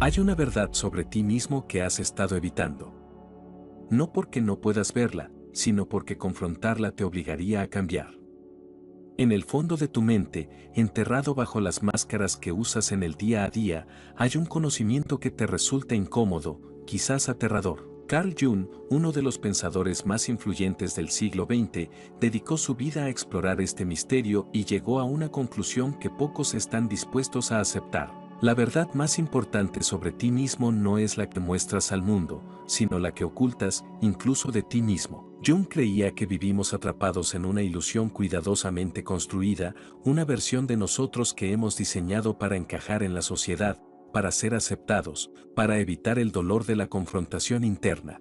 Hay una verdad sobre ti mismo que has estado evitando. No porque no puedas verla, sino porque confrontarla te obligaría a cambiar. En el fondo de tu mente, enterrado bajo las máscaras que usas en el día a día, hay un conocimiento que te resulta incómodo, quizás aterrador. Carl Jung, uno de los pensadores más influyentes del siglo XX, dedicó su vida a explorar este misterio y llegó a una conclusión que pocos están dispuestos a aceptar. La verdad más importante sobre ti mismo no es la que muestras al mundo, sino la que ocultas, incluso de ti mismo. Jung creía que vivimos atrapados en una ilusión cuidadosamente construida, una versión de nosotros que hemos diseñado para encajar en la sociedad, para ser aceptados, para evitar el dolor de la confrontación interna.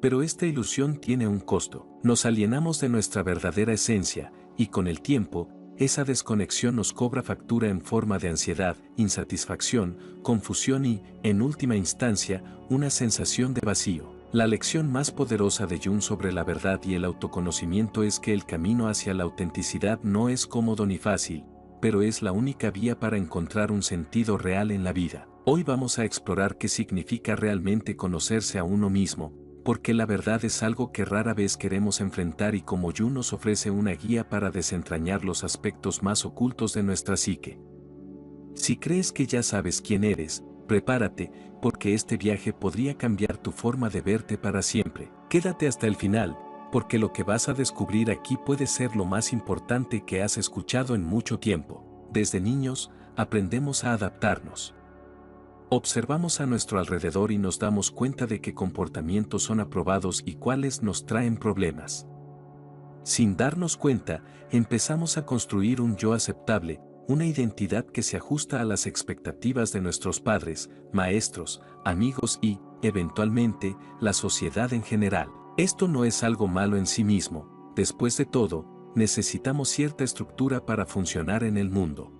Pero esta ilusión tiene un costo. Nos alienamos de nuestra verdadera esencia, y con el tiempo, esa desconexión nos cobra factura en forma de ansiedad, insatisfacción, confusión y, en última instancia, una sensación de vacío. La lección más poderosa de Jung sobre la verdad y el autoconocimiento es que el camino hacia la autenticidad no es cómodo ni fácil, pero es la única vía para encontrar un sentido real en la vida. Hoy vamos a explorar qué significa realmente conocerse a uno mismo, porque la verdad es algo que rara vez queremos enfrentar y como Jung nos ofrece una guía para desentrañar los aspectos más ocultos de nuestra psique. Si crees que ya sabes quién eres, prepárate, porque este viaje podría cambiar tu forma de verte para siempre. Quédate hasta el final, porque lo que vas a descubrir aquí puede ser lo más importante que has escuchado en mucho tiempo. Desde niños, aprendemos a adaptarnos. Observamos a nuestro alrededor y nos damos cuenta de qué comportamientos son aprobados y cuáles nos traen problemas. Sin darnos cuenta, empezamos a construir un yo aceptable, una identidad que se ajusta a las expectativas de nuestros padres, maestros, amigos y, eventualmente, la sociedad en general. Esto no es algo malo en sí mismo, después de todo, necesitamos cierta estructura para funcionar en el mundo.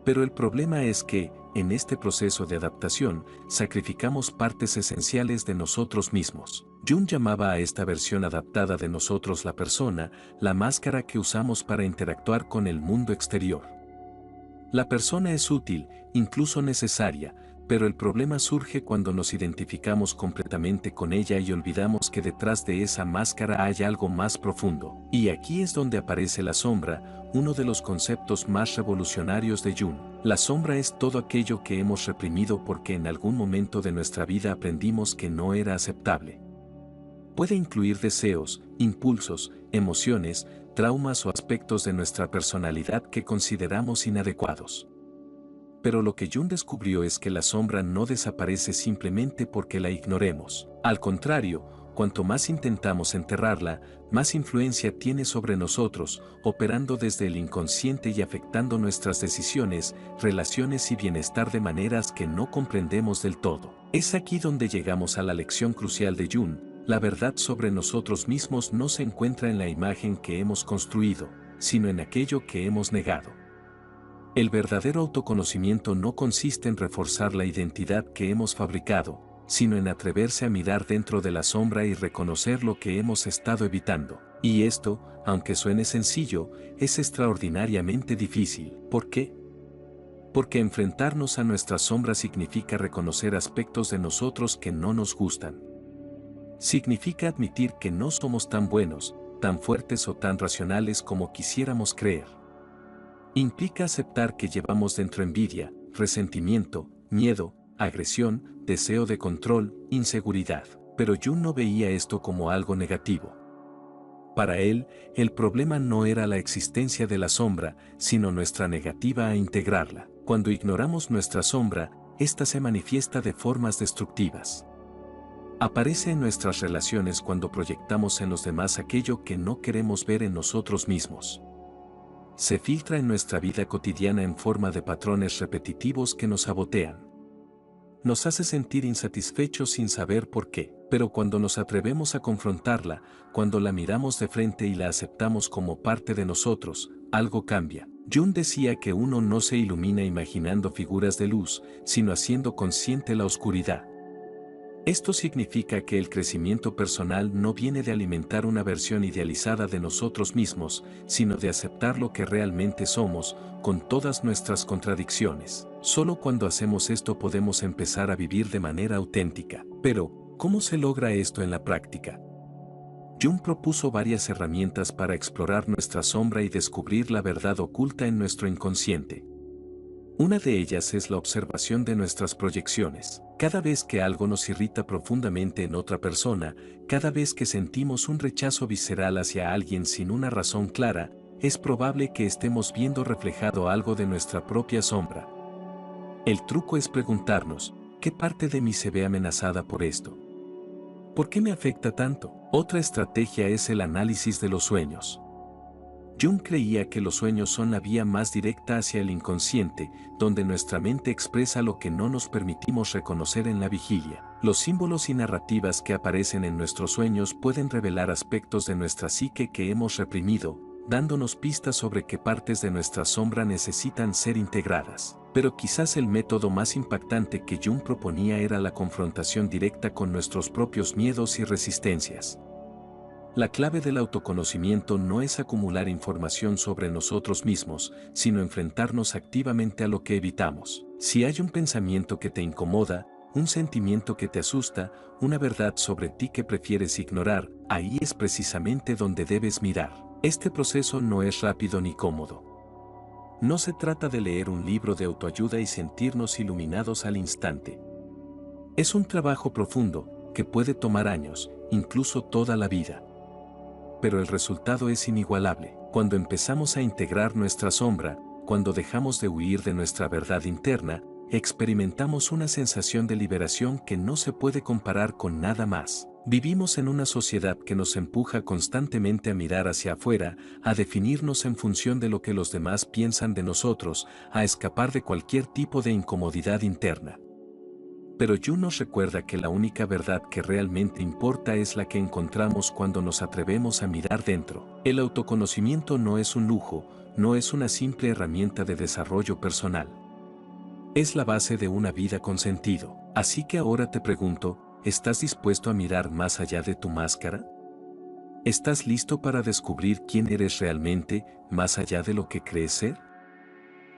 Pero el problema es que, en este proceso de adaptación, sacrificamos partes esenciales de nosotros mismos. Jung llamaba a esta versión adaptada de nosotros la persona, la máscara que usamos para interactuar con el mundo exterior. La persona es útil, incluso necesaria, pero el problema surge cuando nos identificamos completamente con ella y olvidamos que detrás de esa máscara hay algo más profundo. Y aquí es donde aparece la sombra, uno de los conceptos más revolucionarios de Jung. La sombra es todo aquello que hemos reprimido porque en algún momento de nuestra vida aprendimos que no era aceptable. Puede incluir deseos, impulsos, emociones, traumas o aspectos de nuestra personalidad que consideramos inadecuados. Pero lo que Jung descubrió es que la sombra no desaparece simplemente porque la ignoremos. Al contrario, cuanto más intentamos enterrarla, más influencia tiene sobre nosotros, operando desde el inconsciente y afectando nuestras decisiones, relaciones y bienestar de maneras que no comprendemos del todo. Es aquí donde llegamos a la lección crucial de Jung. La verdad sobre nosotros mismos no se encuentra en la imagen que hemos construido, sino en aquello que hemos negado. El verdadero autoconocimiento no consiste en reforzar la identidad que hemos fabricado, sino en atreverse a mirar dentro de la sombra y reconocer lo que hemos estado evitando. Y esto, aunque suene sencillo, es extraordinariamente difícil. ¿Por qué? Porque enfrentarnos a nuestra sombra significa reconocer aspectos de nosotros que no nos gustan. Significa admitir que no somos tan buenos, tan fuertes o tan racionales como quisiéramos creer. Implica aceptar que llevamos dentro envidia, resentimiento, miedo, agresión, deseo de control, inseguridad. Pero Jung no veía esto como algo negativo. Para él, el problema no era la existencia de la sombra, sino nuestra negativa a integrarla. Cuando ignoramos nuestra sombra, ésta se manifiesta de formas destructivas. Aparece en nuestras relaciones cuando proyectamos en los demás aquello que no queremos ver en nosotros mismos. Se filtra en nuestra vida cotidiana en forma de patrones repetitivos que nos sabotean. Nos hace sentir insatisfechos sin saber por qué, pero cuando nos atrevemos a confrontarla, cuando la miramos de frente y la aceptamos como parte de nosotros, algo cambia. Jung decía que uno no se ilumina imaginando figuras de luz, sino haciendo consciente la oscuridad. Esto significa que el crecimiento personal no viene de alimentar una versión idealizada de nosotros mismos, sino de aceptar lo que realmente somos, con todas nuestras contradicciones. Solo cuando hacemos esto podemos empezar a vivir de manera auténtica. Pero, ¿cómo se logra esto en la práctica? Jung propuso varias herramientas para explorar nuestra sombra y descubrir la verdad oculta en nuestro inconsciente. Una de ellas es la observación de nuestras proyecciones. Cada vez que algo nos irrita profundamente en otra persona, cada vez que sentimos un rechazo visceral hacia alguien sin una razón clara, es probable que estemos viendo reflejado algo de nuestra propia sombra. El truco es preguntarnos, ¿qué parte de mí se ve amenazada por esto? ¿Por qué me afecta tanto? Otra estrategia es el análisis de los sueños. Jung creía que los sueños son la vía más directa hacia el inconsciente, donde nuestra mente expresa lo que no nos permitimos reconocer en la vigilia. Los símbolos y narrativas que aparecen en nuestros sueños pueden revelar aspectos de nuestra psique que hemos reprimido, dándonos pistas sobre qué partes de nuestra sombra necesitan ser integradas. Pero quizás el método más impactante que Jung proponía era la confrontación directa con nuestros propios miedos y resistencias. La clave del autoconocimiento no es acumular información sobre nosotros mismos, sino enfrentarnos activamente a lo que evitamos. Si hay un pensamiento que te incomoda, un sentimiento que te asusta, una verdad sobre ti que prefieres ignorar, ahí es precisamente donde debes mirar. Este proceso no es rápido ni cómodo. No se trata de leer un libro de autoayuda y sentirnos iluminados al instante. Es un trabajo profundo, que puede tomar años, incluso toda la vida. Pero el resultado es inigualable. Cuando empezamos a integrar nuestra sombra, cuando dejamos de huir de nuestra verdad interna, experimentamos una sensación de liberación que no se puede comparar con nada más. Vivimos en una sociedad que nos empuja constantemente a mirar hacia afuera, a definirnos en función de lo que los demás piensan de nosotros, a escapar de cualquier tipo de incomodidad interna. Pero Jung nos recuerda que la única verdad que realmente importa es la que encontramos cuando nos atrevemos a mirar dentro. El autoconocimiento no es un lujo, no es una simple herramienta de desarrollo personal. Es la base de una vida con sentido. Así que ahora te pregunto, ¿estás dispuesto a mirar más allá de tu máscara? ¿Estás listo para descubrir quién eres realmente, más allá de lo que crees ser?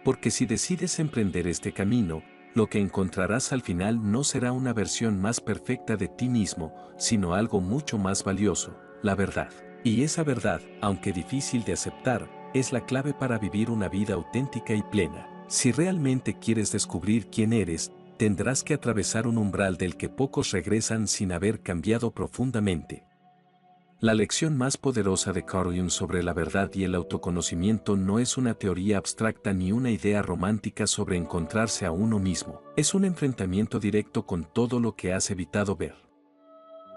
Porque si decides emprender este camino, lo que encontrarás al final no será una versión más perfecta de ti mismo, sino algo mucho más valioso, la verdad. Y esa verdad, aunque difícil de aceptar, es la clave para vivir una vida auténtica y plena. Si realmente quieres descubrir quién eres, tendrás que atravesar un umbral del que pocos regresan sin haber cambiado profundamente. La lección más poderosa de Carl Jung sobre la verdad y el autoconocimiento no es una teoría abstracta ni una idea romántica sobre encontrarse a uno mismo. Es un enfrentamiento directo con todo lo que has evitado ver.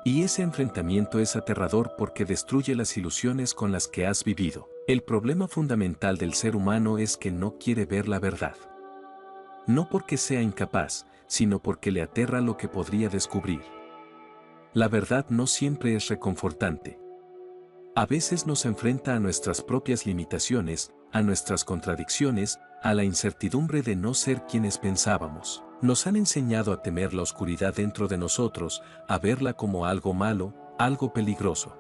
Y ese enfrentamiento es aterrador porque destruye las ilusiones con las que has vivido. El problema fundamental del ser humano es que no quiere ver la verdad. No porque sea incapaz, sino porque le aterra lo que podría descubrir. La verdad no siempre es reconfortante. A veces nos enfrenta a nuestras propias limitaciones, a nuestras contradicciones, a la incertidumbre de no ser quienes pensábamos. Nos han enseñado a temer la oscuridad dentro de nosotros, a verla como algo malo, algo peligroso.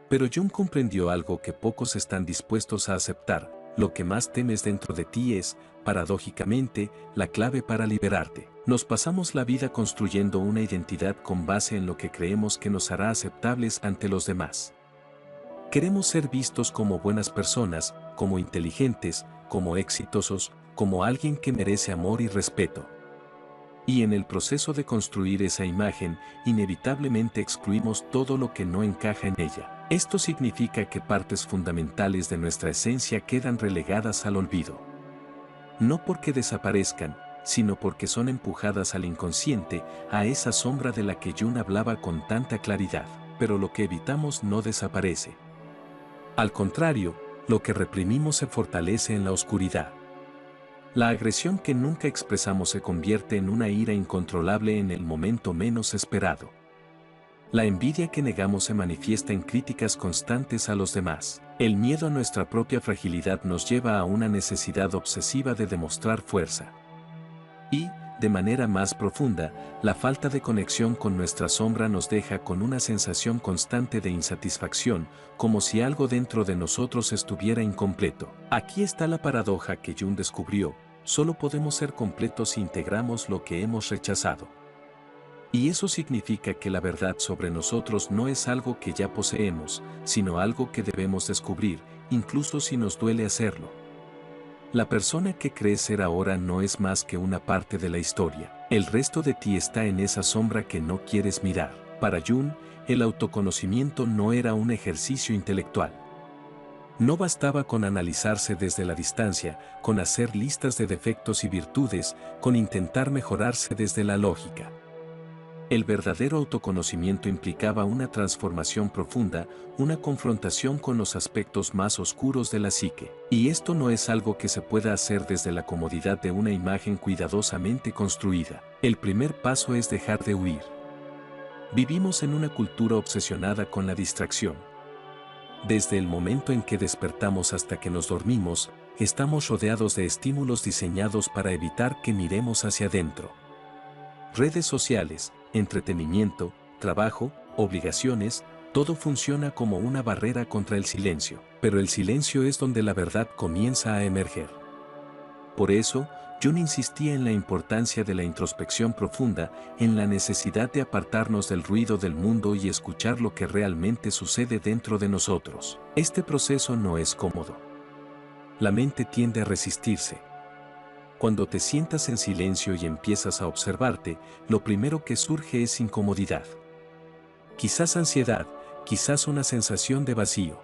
Pero Jung comprendió algo que pocos están dispuestos a aceptar: lo que más temes dentro de ti es, paradójicamente, la clave para liberarte. Nos pasamos la vida construyendo una identidad con base en lo que creemos que nos hará aceptables ante los demás. Queremos ser vistos como buenas personas, como inteligentes, como exitosos, como alguien que merece amor y respeto. Y en el proceso de construir esa imagen, inevitablemente excluimos todo lo que no encaja en ella. Esto significa que partes fundamentales de nuestra esencia quedan relegadas al olvido. No porque desaparezcan, sino porque son empujadas al inconsciente, a esa sombra de la que Jung hablaba con tanta claridad. Pero lo que evitamos no desaparece. Al contrario, lo que reprimimos se fortalece en la oscuridad. La agresión que nunca expresamos se convierte en una ira incontrolable en el momento menos esperado. La envidia que negamos se manifiesta en críticas constantes a los demás. El miedo a nuestra propia fragilidad nos lleva a una necesidad obsesiva de demostrar fuerza. Y, de manera más profunda, la falta de conexión con nuestra sombra nos deja con una sensación constante de insatisfacción, como si algo dentro de nosotros estuviera incompleto. Aquí está la paradoja que Jung descubrió: solo podemos ser completos si integramos lo que hemos rechazado. Y eso significa que la verdad sobre nosotros no es algo que ya poseemos, sino algo que debemos descubrir, incluso si nos duele hacerlo. La persona que crees ser ahora no es más que una parte de la historia. El resto de ti está en esa sombra que no quieres mirar. Para Jung, el autoconocimiento no era un ejercicio intelectual. No bastaba con analizarse desde la distancia, con hacer listas de defectos y virtudes, con intentar mejorarse desde la lógica. El verdadero autoconocimiento implicaba una transformación profunda, una confrontación con los aspectos más oscuros de la psique. Y esto no es algo que se pueda hacer desde la comodidad de una imagen cuidadosamente construida. El primer paso es dejar de huir. Vivimos en una cultura obsesionada con la distracción. Desde el momento en que despertamos hasta que nos dormimos, estamos rodeados de estímulos diseñados para evitar que miremos hacia adentro. Redes sociales, entretenimiento, trabajo, obligaciones, todo funciona como una barrera contra el silencio, pero el silencio es donde la verdad comienza a emerger. Por eso, Jung insistía en la importancia de la introspección profunda, en la necesidad de apartarnos del ruido del mundo y escuchar lo que realmente sucede dentro de nosotros. Este proceso no es cómodo. La mente tiende a resistirse. Cuando te sientas en silencio y empiezas a observarte, lo primero que surge es incomodidad. Quizás ansiedad, quizás una sensación de vacío.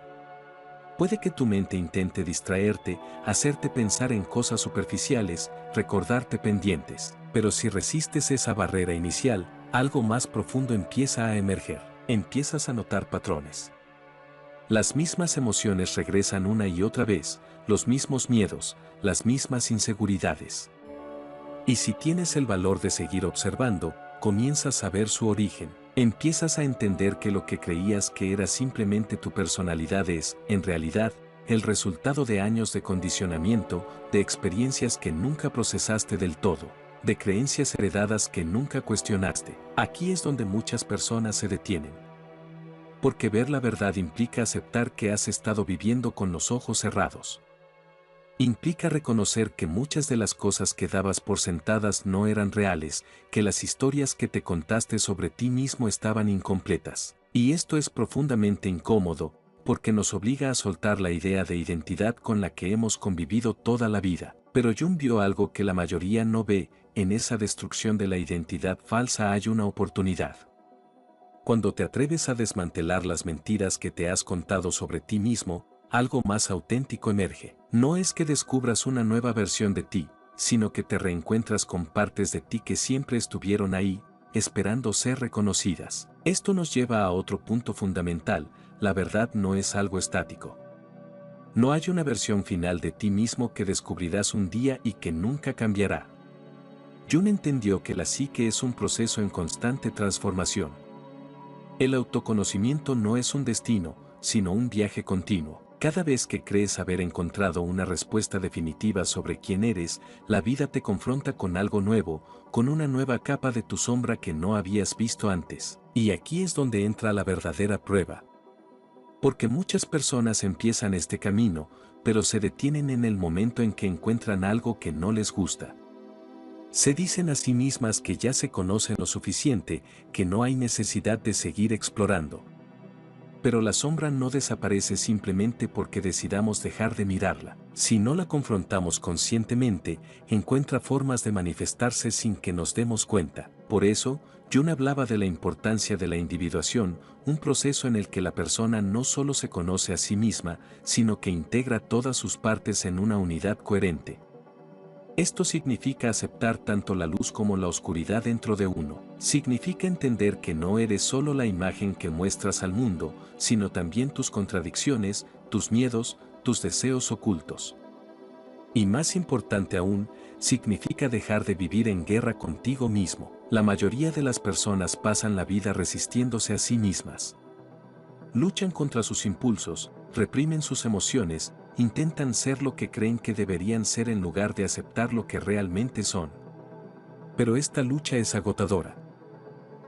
Puede que tu mente intente distraerte, hacerte pensar en cosas superficiales, recordarte pendientes, pero si resistes esa barrera inicial, algo más profundo empieza a emerger. Empiezas a notar patrones. Las mismas emociones regresan una y otra vez, los mismos miedos, las mismas inseguridades. Y si tienes el valor de seguir observando, comienzas a ver su origen. Empiezas a entender que lo que creías que era simplemente tu personalidad es, en realidad, el resultado de años de condicionamiento, de experiencias que nunca procesaste del todo, de creencias heredadas que nunca cuestionaste. Aquí es donde muchas personas se detienen. Porque ver la verdad implica aceptar que has estado viviendo con los ojos cerrados. Implica reconocer que muchas de las cosas que dabas por sentadas no eran reales, que las historias que te contaste sobre ti mismo estaban incompletas. Y esto es profundamente incómodo, porque nos obliga a soltar la idea de identidad con la que hemos convivido toda la vida. Pero Jung vio algo que la mayoría no ve: en esa destrucción de la identidad falsa hay una oportunidad. Cuando te atreves a desmantelar las mentiras que te has contado sobre ti mismo, algo más auténtico emerge. No es que descubras una nueva versión de ti, sino que te reencuentras con partes de ti que siempre estuvieron ahí, esperando ser reconocidas. Esto nos lleva a otro punto fundamental: la verdad no es algo estático. No hay una versión final de ti mismo que descubrirás un día y que nunca cambiará. Jung entendió que la psique es un proceso en constante transformación. El autoconocimiento no es un destino, sino un viaje continuo. Cada vez que crees haber encontrado una respuesta definitiva sobre quién eres, la vida te confronta con algo nuevo, con una nueva capa de tu sombra que no habías visto antes. Y aquí es donde entra la verdadera prueba. Porque muchas personas empiezan este camino, pero se detienen en el momento en que encuentran algo que no les gusta. Se dicen a sí mismas que ya se conocen lo suficiente, que no hay necesidad de seguir explorando. Pero la sombra no desaparece simplemente porque decidamos dejar de mirarla. Si no la confrontamos conscientemente, encuentra formas de manifestarse sin que nos demos cuenta. Por eso, Jung hablaba de la importancia de la individuación, un proceso en el que la persona no solo se conoce a sí misma, sino que integra todas sus partes en una unidad coherente. Esto significa aceptar tanto la luz como la oscuridad dentro de uno. Significa entender que no eres solo la imagen que muestras al mundo, sino también tus contradicciones, tus miedos, tus deseos ocultos. Y más importante aún, significa dejar de vivir en guerra contigo mismo. La mayoría de las personas pasan la vida resistiéndose a sí mismas. Luchan contra sus impulsos, reprimen sus emociones, intentan ser lo que creen que deberían ser en lugar de aceptar lo que realmente son. Pero esta lucha es agotadora.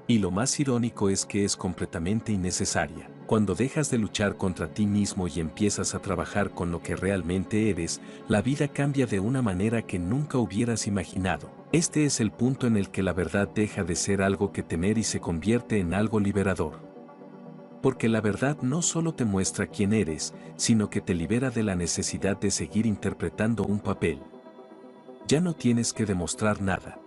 Y lo más irónico es que es completamente innecesaria. Cuando dejas de luchar contra ti mismo y empiezas a trabajar con lo que realmente eres, la vida cambia de una manera que nunca hubieras imaginado. Este es el punto en el que la verdad deja de ser algo que temer y se convierte en algo liberador. Porque la verdad no solo te muestra quién eres, sino que te libera de la necesidad de seguir interpretando un papel. Ya no tienes que demostrar nada.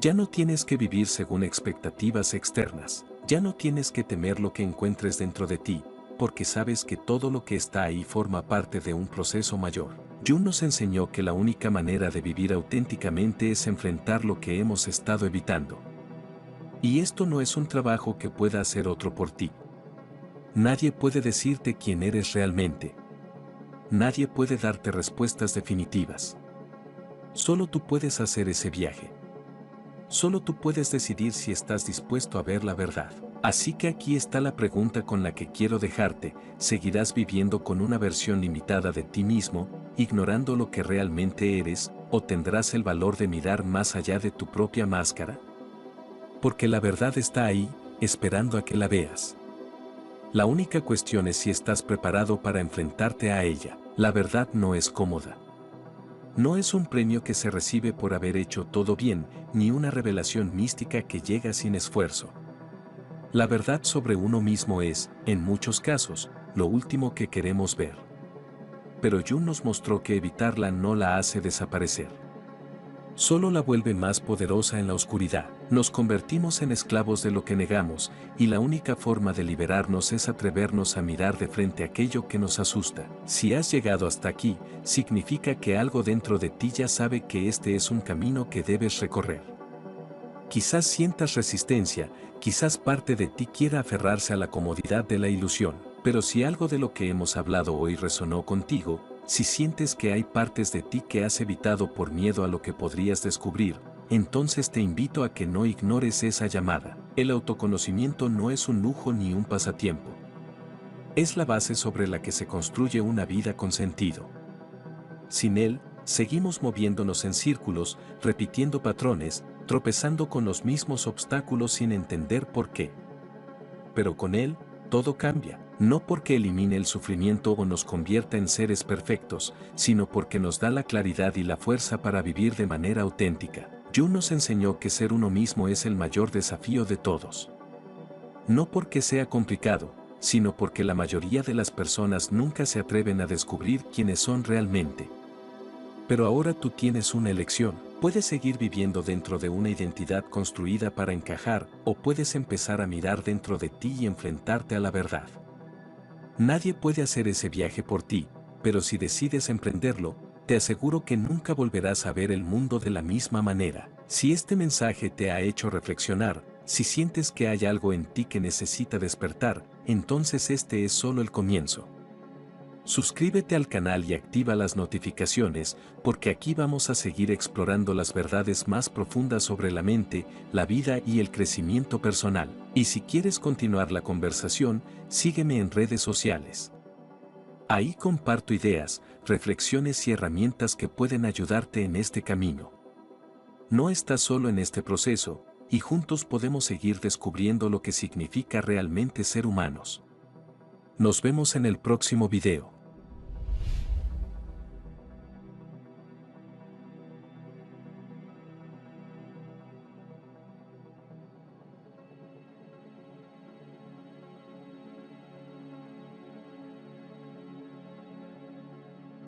Ya no tienes que vivir según expectativas externas. Ya no tienes que temer lo que encuentres dentro de ti, porque sabes que todo lo que está ahí forma parte de un proceso mayor. Jung nos enseñó que la única manera de vivir auténticamente es enfrentar lo que hemos estado evitando. Y esto no es un trabajo que pueda hacer otro por ti. Nadie puede decirte quién eres realmente. Nadie puede darte respuestas definitivas. Solo tú puedes hacer ese viaje. Solo tú puedes decidir si estás dispuesto a ver la verdad. Así que aquí está la pregunta con la que quiero dejarte: ¿seguirás viviendo con una versión limitada de ti mismo, ignorando lo que realmente eres, o tendrás el valor de mirar más allá de tu propia máscara? Porque la verdad está ahí, esperando a que la veas. La única cuestión es si estás preparado para enfrentarte a ella. La verdad no es cómoda. No es un premio que se recibe por haber hecho todo bien, ni una revelación mística que llega sin esfuerzo. La verdad sobre uno mismo es, en muchos casos, lo último que queremos ver. Pero Jung nos mostró que evitarla no la hace desaparecer. Solo la vuelve más poderosa en la oscuridad. Nos convertimos en esclavos de lo que negamos, y la única forma de liberarnos es atrevernos a mirar de frente aquello que nos asusta. Si has llegado hasta aquí, significa que algo dentro de ti ya sabe que este es un camino que debes recorrer. Quizás sientas resistencia, quizás parte de ti quiera aferrarse a la comodidad de la ilusión, pero si algo de lo que hemos hablado hoy resonó contigo, si sientes que hay partes de ti que has evitado por miedo a lo que podrías descubrir, entonces te invito a que no ignores esa llamada. El autoconocimiento no es un lujo ni un pasatiempo. Es la base sobre la que se construye una vida con sentido. Sin él, seguimos moviéndonos en círculos, repitiendo patrones, tropezando con los mismos obstáculos sin entender por qué. Pero con él, todo cambia, no porque elimine el sufrimiento o nos convierta en seres perfectos, sino porque nos da la claridad y la fuerza para vivir de manera auténtica. Jung nos enseñó que ser uno mismo es el mayor desafío de todos. No porque sea complicado, sino porque la mayoría de las personas nunca se atreven a descubrir quiénes son realmente. Pero ahora tú tienes una elección. Puedes seguir viviendo dentro de una identidad construida para encajar, o puedes empezar a mirar dentro de ti y enfrentarte a la verdad. Nadie puede hacer ese viaje por ti, pero si decides emprenderlo, te aseguro que nunca volverás a ver el mundo de la misma manera. Si este mensaje te ha hecho reflexionar, si sientes que hay algo en ti que necesita despertar, entonces este es solo el comienzo. Suscríbete al canal y activa las notificaciones, porque aquí vamos a seguir explorando las verdades más profundas sobre la mente, la vida y el crecimiento personal. Y si quieres continuar la conversación, sígueme en redes sociales. Ahí comparto ideas, reflexiones y herramientas que pueden ayudarte en este camino. No estás solo en este proceso, y juntos podemos seguir descubriendo lo que significa realmente ser humanos. Nos vemos en el próximo video.